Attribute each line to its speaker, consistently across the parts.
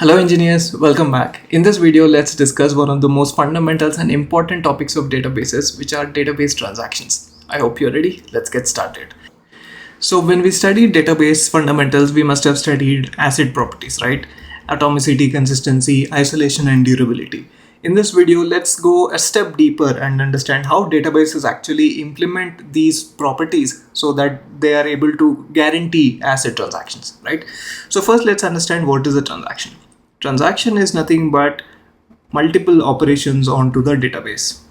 Speaker 1: Hello engineers, welcome back. In this video, let's discuss one of the most fundamentals and important topics of databases, which are database transactions. I hope you're ready. Let's get started. So when we studied database fundamentals, we must have studied ACID properties, right? Atomicity, consistency, isolation, and durability. In this video, let's go a step deeper and understand how databases actually implement these properties so that they are able to guarantee ACID transactions, right? So first, let's understand what is a transaction. Transaction is nothing but multiple operations onto the database.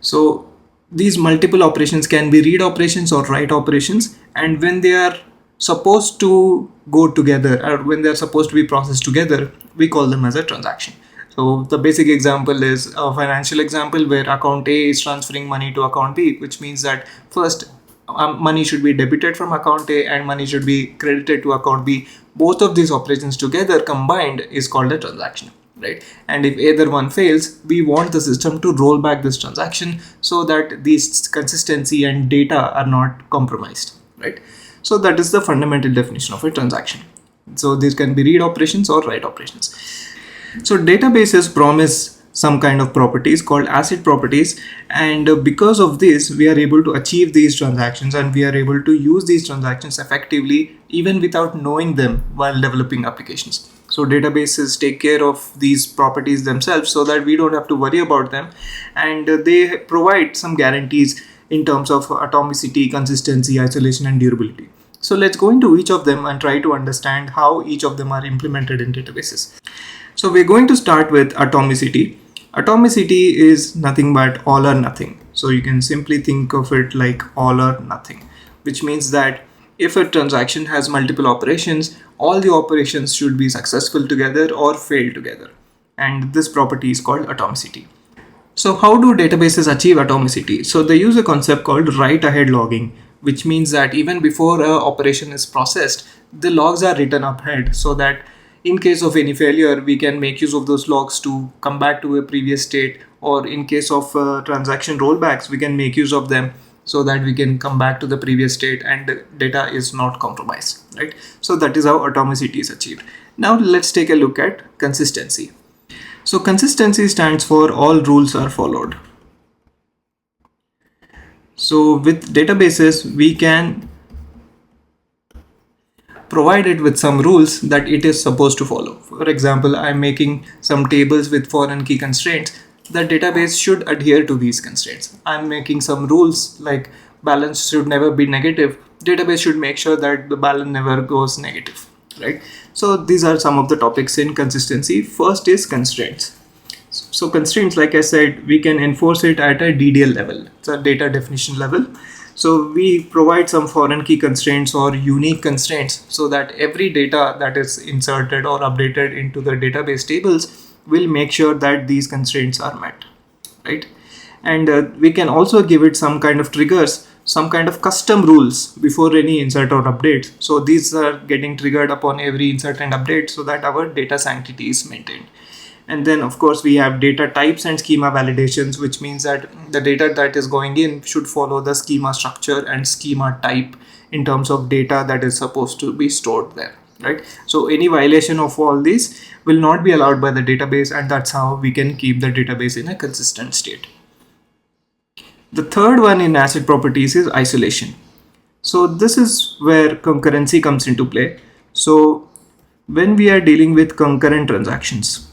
Speaker 1: So these multiple operations can be read operations or write operations, and when they are supposed to go together or when they are supposed to be processed together, we call them as a transaction. So the basic example is a financial example where account A is transferring money to account B, which means that first money should be debited from account A and money should be credited to account B. Both of these operations together combined is called a transaction, right? And if either one fails, we want the system to roll back this transaction so that these consistency and data are not compromised, right? So that is the fundamental definition of a transaction. So these can be read operations or write operations. So databases promise some kind of properties called ACID properties, and because of this we are able to achieve these transactions and we are able to use these transactions effectively even without knowing them while developing applications. So databases take care of these properties themselves so that we don't have to worry about them, and they provide some guarantees in terms of atomicity, consistency, isolation, and durability. So let's go into each of them and try to understand how each of them are implemented in databases. So we're going to start with atomicity. Atomicity is nothing but all or nothing. So you can simply think of it like all or nothing, which means that if a transaction has multiple operations, all the operations should be successful together or fail together. And this property is called atomicity. So how do databases achieve atomicity? So they use a concept called write-ahead logging, which means that even before an operation is processed, the logs are written ahead so that in case of any failure, we can make use of those logs to come back to a previous state, or in case of transaction rollbacks, we can make use of them so that we can come back to the previous state and the data is not compromised, right? So that is how atomicity is achieved. Now let's take a look at consistency. So consistency stands for all rules are followed. So with databases, we can provide it with some rules that it is supposed to follow. For example, I'm making some tables with foreign key constraints. The database should adhere to these constraints. I'm making some rules like balance should never be negative. Database should make sure that the balance never goes negative, right? So these are some of the topics in consistency. First is constraints. So constraints, like I said, we can enforce it at a DDL level. It's a data definition level. So we provide some foreign key constraints or unique constraints so that every data that is inserted or updated into the database tables will make sure that these constraints are met, right? And we can also give it some kind of triggers, some kind of custom rules before any insert or update. So these are getting triggered upon every insert and update so that our data sanctity is maintained. And then of course we have data types and schema validations, which means that the data that is going in should follow the schema structure and schema type in terms of data that is supposed to be stored there, right? So any violation of all these will not be allowed by the database, and that's how we can keep the database in a consistent state. The third one in ACID properties is isolation. So this is where concurrency comes into play. So when we are dealing with concurrent transactions,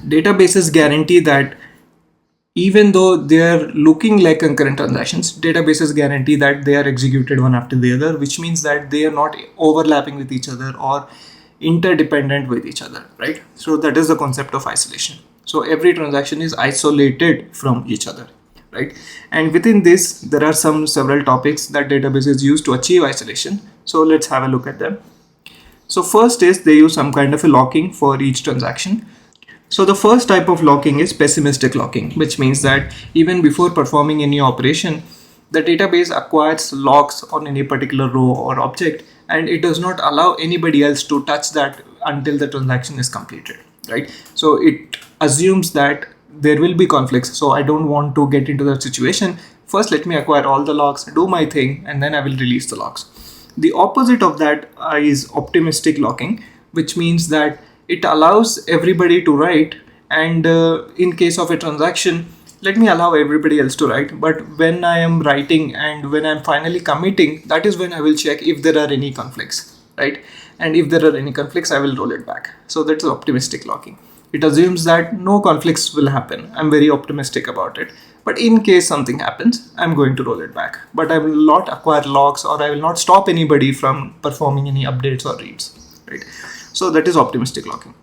Speaker 1: databases guarantee that even though they are looking like concurrent transactions, databases guarantee that they are executed one after the other, which means that they are not overlapping with each other or interdependent with each other, right? So that is the concept of isolation. So every transaction is isolated from each other, right? And within this, there are several topics that databases use to achieve isolation. So let's have a look at them. So first is they use some kind of a locking for each transaction. So the first type of locking is pessimistic locking, which means that even before performing any operation, the database acquires locks on any particular row or object, and it does not allow anybody else to touch that until the transaction is completed, right? So it assumes that there will be conflicts. So I don't want to get into that situation. First, let me acquire all the logs, do my thing, and then I will release the logs. The opposite of that is optimistic locking, which means that it allows everybody to write, and in case of a transaction, let me allow everybody else to write, but when I am writing and when I'm finally committing, that is when I will check if there are any conflicts, right? And if there are any conflicts, I will roll it back. So that's optimistic locking. It assumes that no conflicts will happen. I'm very optimistic about it. But in case something happens, I'm going to roll it back. But I will not acquire locks, or I will not stop anybody from performing any updates or reads, right? So that is optimistic locking.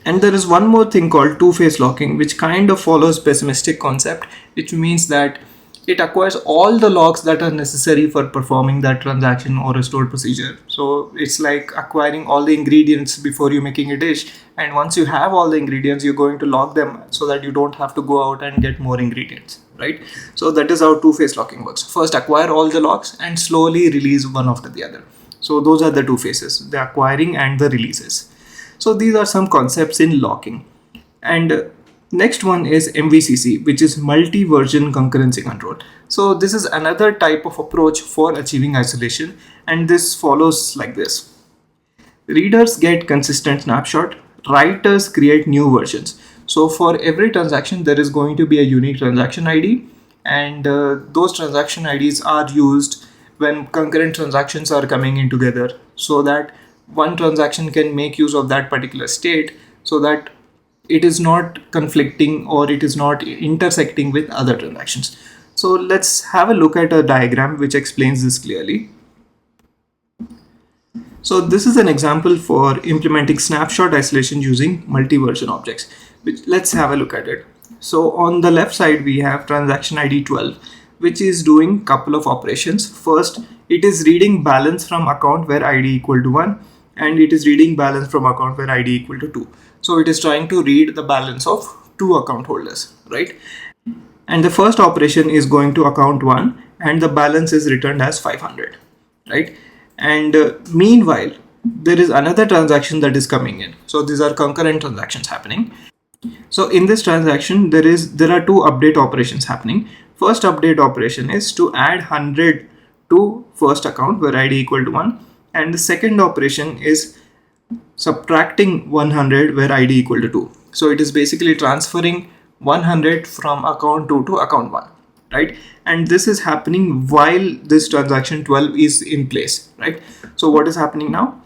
Speaker 1: And there is one more thing called two-phase locking, which kind of follows pessimistic concept, which means that it acquires all the locks that are necessary for performing that transaction or a stored procedure. So it's like acquiring all the ingredients before you making a dish. And once you have all the ingredients, you're going to lock them so that you don't have to go out and get more ingredients, right? So that is how two-phase locking works. First, acquire all the locks and slowly release one after the other. So those are the two phases, the acquiring and the releases. So these are some concepts in locking. And next one is MVCC, which is multi-version concurrency control. So this is another type of approach for achieving isolation, and this follows like this. Readers get consistent snapshot, writers create new versions. So for every transaction, there is going to be a unique transaction ID, and those transaction IDs are used when concurrent transactions are coming in together, so that one transaction can make use of that particular state, so that it is not conflicting or it is not intersecting with other transactions. So let's have a look at a diagram which explains this clearly. So this is an example for implementing snapshot isolation using multi-version objects, which let's have a look at it. So on the left side, we have transaction ID 12, which is doing couple of operations. First, it is reading balance from account where ID equal to 1, and it is reading balance from account where ID equal to 2. So it is trying to read the balance of two account holders, right? And the first operation is going to account 1, and the balance is returned as 500, right? And meanwhile, there is another transaction that is coming in. So these are concurrent transactions happening. So in this transaction, there are two update operations happening. First update operation is to add 100 to first account where ID equal to 1, and the second operation is subtracting 100 where ID equal to 2. So it is basically transferring 100 from account 2 to account 1, right? And this is happening while this transaction 12 is in place, right? So what is happening now?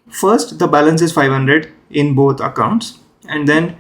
Speaker 1: First, the balance is 500 in both accounts, and then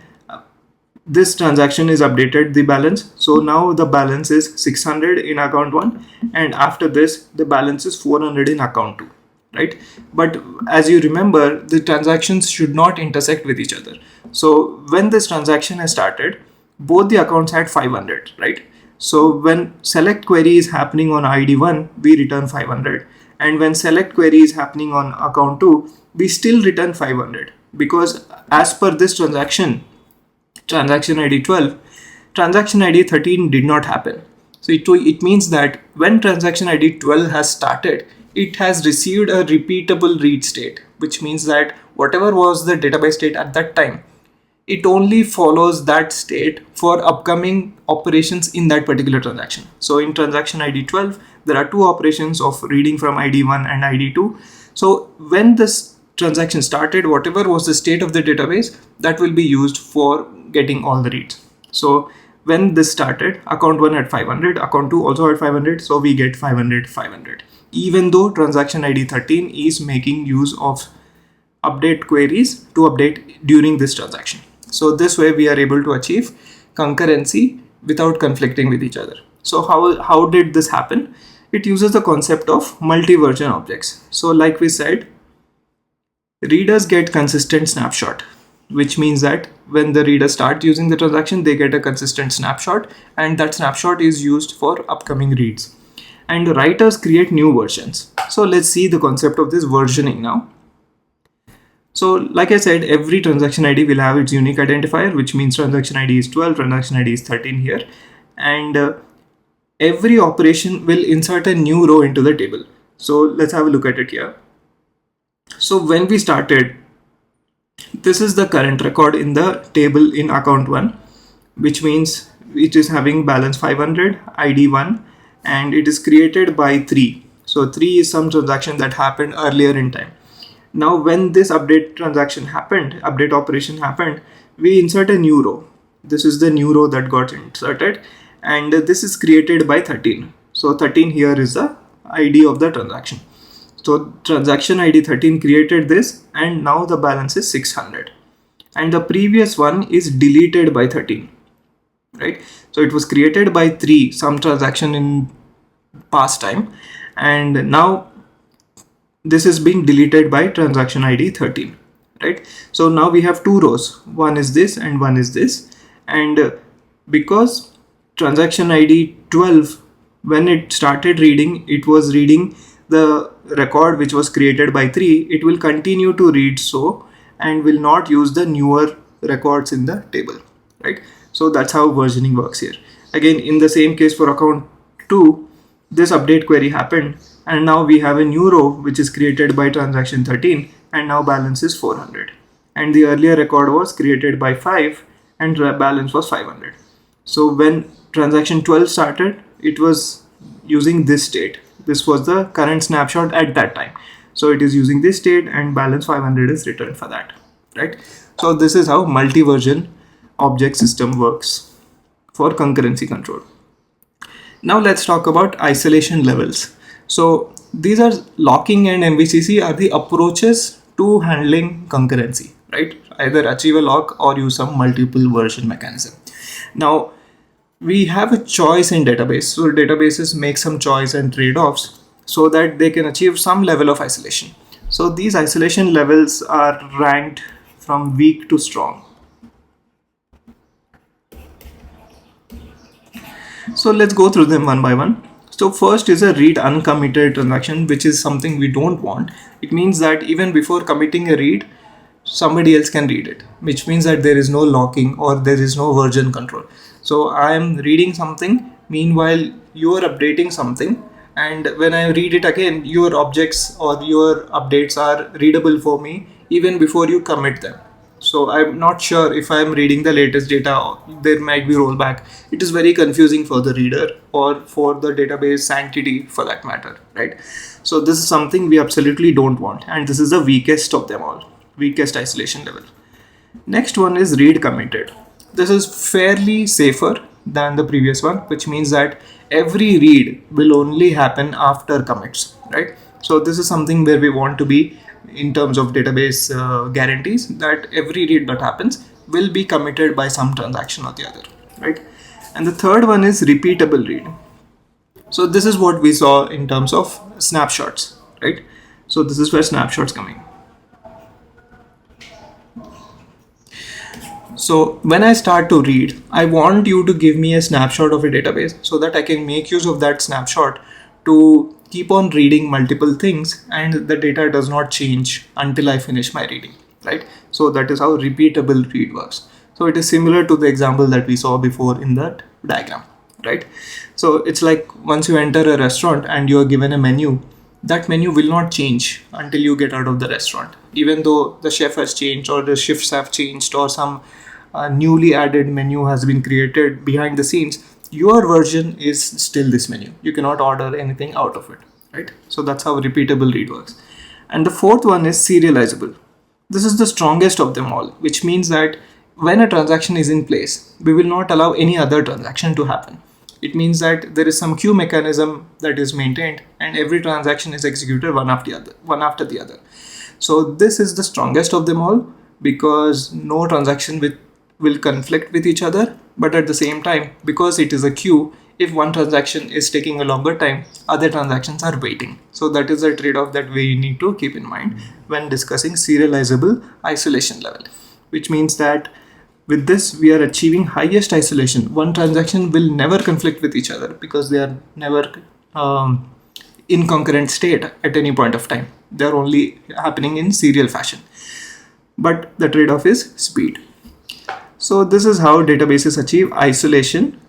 Speaker 1: this transaction is updated the balance. So now the balance is 600 in account 1, and after this the balance is 400 in account 2, right? But as you remember, the transactions should not intersect with each other. So when this transaction has started, both the accounts had 500, right? So when select query is happening on ID 1, we return 500, and when select query is happening on account 2, we still return 500, because as per this transaction ID 12, transaction ID 13 did not happen. So it means that when transaction ID 12 has started, it has received a repeatable read state, which means that whatever was the database state at that time, it only follows that state for upcoming operations in that particular transaction. So in transaction ID 12, there are two operations of reading from ID 1 and ID 2. So when this transaction started, whatever was the state of the database, that will be used for getting all the reads. So when this started, account 1 had 500, account 2 also had 500, so we get 500, even though transaction ID 13 is making use of update queries to update during this transaction. So this way we are able to achieve concurrency without conflicting with each other. So how did this happen? It uses the concept of multi-version objects. So like we said, readers get consistent snapshot, which means that when the readers start using the transaction, they get a consistent snapshot, and that snapshot is used for upcoming reads. And writers create new versions. So let's see the concept of this versioning now. So like I said, every transaction ID will have its unique identifier, which means transaction ID is 12, transaction ID is 13 here. And every operation will insert a new row into the table. So let's have a look at it here. So when we started, this is the current record in the table in account 1, which means it is having balance 500, ID 1, and it is created by 3. So 3 is some transaction that happened earlier in time. Now when this update operation happened, we insert a new row. This is the new row that got inserted, and this is created by 13. So 13 here is the ID of the transaction. So transaction ID 13 created this, and now the balance is 600. And the previous one is deleted by 13, right? So it was created by 3, some transaction in past time, and now this is being deleted by transaction ID 13, right? So now we have two rows, one is this and one is this, and because transaction ID 12, when it started reading, it was reading the record which was created by 3, it will continue to read so, and will not use the newer records in the table, right? So that's how versioning works here. Again, in the same case for account 2, this update query happened, and now we have a new row which is created by transaction 13, and now balance is 400, and the earlier record was created by 5 and balance was 500. So when transaction 12 started, it was using this state. This was the current snapshot at that time, so it is using this state, and balance 500 is returned for that, right? So this is how multi-version object system works for concurrency control. Now let's talk about isolation levels. So these are locking and MVCC are the approaches to handling concurrency, right? Either achieve a lock or use some multiple version mechanism. Now we have a choice in database. So databases make some choice and trade-offs so that they can achieve some level of isolation. So these isolation levels are ranked from weak to strong. So let's go through them one by one. So first is a read uncommitted transaction, which is something we don't want. It means that even before committing a read, somebody else can read it, which means that there is no locking or there is no version control. So I am reading something, meanwhile you are updating something, and when I read it again, your objects or your updates are readable for me even before you commit them. So I'm not sure if I'm reading the latest data, there might be rollback. It is very confusing for the reader or for the database sanctity for that matter, right? So this is something we absolutely don't want, and this is the weakest of them all, weakest isolation level. Next one is read committed. This is fairly safer than the previous one, which means that every read will only happen after commits, right? So this is something where we want to be in terms of database guarantees, that every read that happens will be committed by some transaction or the other, right? And the third one is repeatable read. So this is what we saw in terms of snapshots, right? So this is where snapshots come in. So when I start to read, I want you to give me a snapshot of a database so that I can make use of that snapshot to keep on reading multiple things, and the data does not change until I finish my reading, right? So that is how repeatable read works. So it is similar to the example that we saw before in that diagram, right? So it's like once you enter a restaurant and you are given a menu, that menu will not change until you get out of the restaurant, even though the chef has changed or the shifts have changed or some newly added menu has been created behind the scenes. Your version is still this menu. You cannot order anything out of it, right? So that's how repeatable read works. And the fourth one is serializable. This is the strongest of them all, which means that when a transaction is in place, we will not allow any other transaction to happen. It means that there is some queue mechanism that is maintained, and every transaction is executed one after the other. So this is the strongest of them all, because no transaction will conflict with each other, but at the same time, because it is a queue, if one transaction is taking a longer time, other transactions are waiting. So that is a trade-off that we need to keep in mind when discussing serializable isolation level, which means that with this we are achieving highest isolation. One transaction will never conflict with each other because they are never in concurrent state at any point of time. They are only happening in serial fashion, but the trade-off is speed. So this is how databases achieve isolation.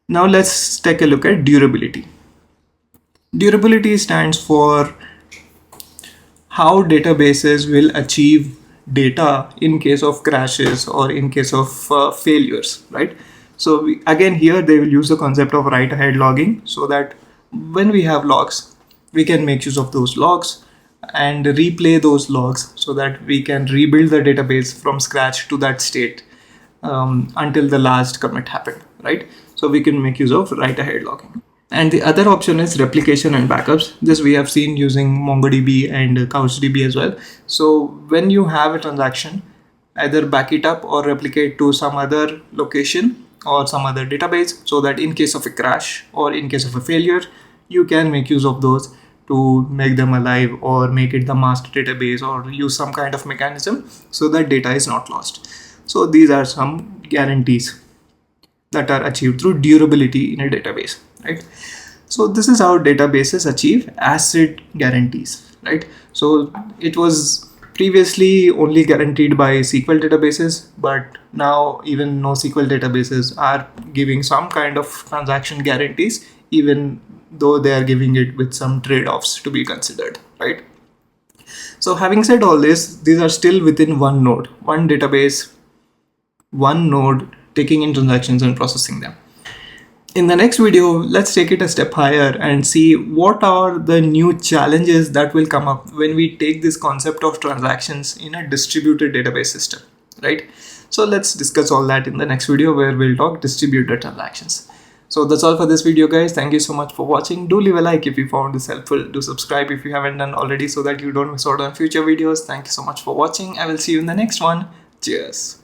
Speaker 1: Now let's take a look at durability. Durability stands for how databases will achieve data in case of crashes or in case of failures, right? So again here they will use the concept of write ahead logging, so that when we have logs, we can make use of those logs and replay those logs so that we can rebuild the database from scratch to that state until the last commit happened, right? So we can make use of write ahead logging. And the other option is replication and backups. This we have seen using MongoDB and CouchDB as well. So when you have a transaction, either back it up or replicate to some other location or some other database, so that in case of a crash or in case of a failure, you can make use of those to make them alive or make it the master database or use some kind of mechanism so that data is not lost. So these are some guarantees that are achieved through durability in a database, right? So this is how databases achieve ACID guarantees, right? So it was previously only guaranteed by SQL databases, but now even NoSQL databases are giving some kind of transaction guarantees, even though they are giving it with some trade-offs to be considered, right? So having said all this, these are still within one node, one database, one node taking in transactions and processing them. In the next video, let's take it a step higher and see what are the new challenges that will come up when we take this concept of transactions in a distributed database system, right? So let's discuss all that in the next video where we'll talk distributed transactions. So that's all for this video, guys. Thank you so much for watching. Do leave a like if you found this helpful. Do subscribe if you haven't done already so that you don't miss out on future videos. Thank you so much for watching. I will see you in the next one. Cheers.